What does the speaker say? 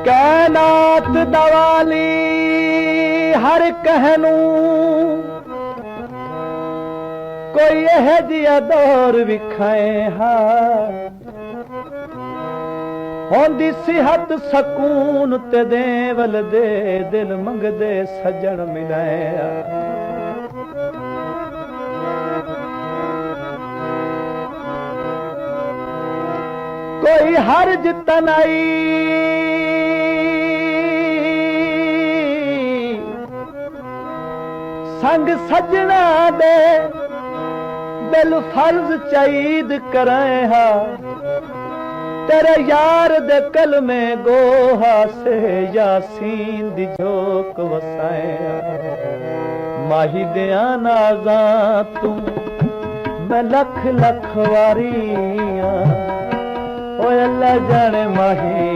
कैनात दवाली हर कहनू कोई यह जिया दौर विखाए हा होंदी सिहत सकून ते देवल दे दिल मंगदे सजन मिलाया। कोई हर्ज तनाई संग सजना दे दिल फर्ज चाईद कराए हा तेरे यार दे कल में गोहा से यासीन दी झोक वसाया। माही दिया नाज़ा तू मैं लख लख वारियां ओ अल्लाह जाने माही।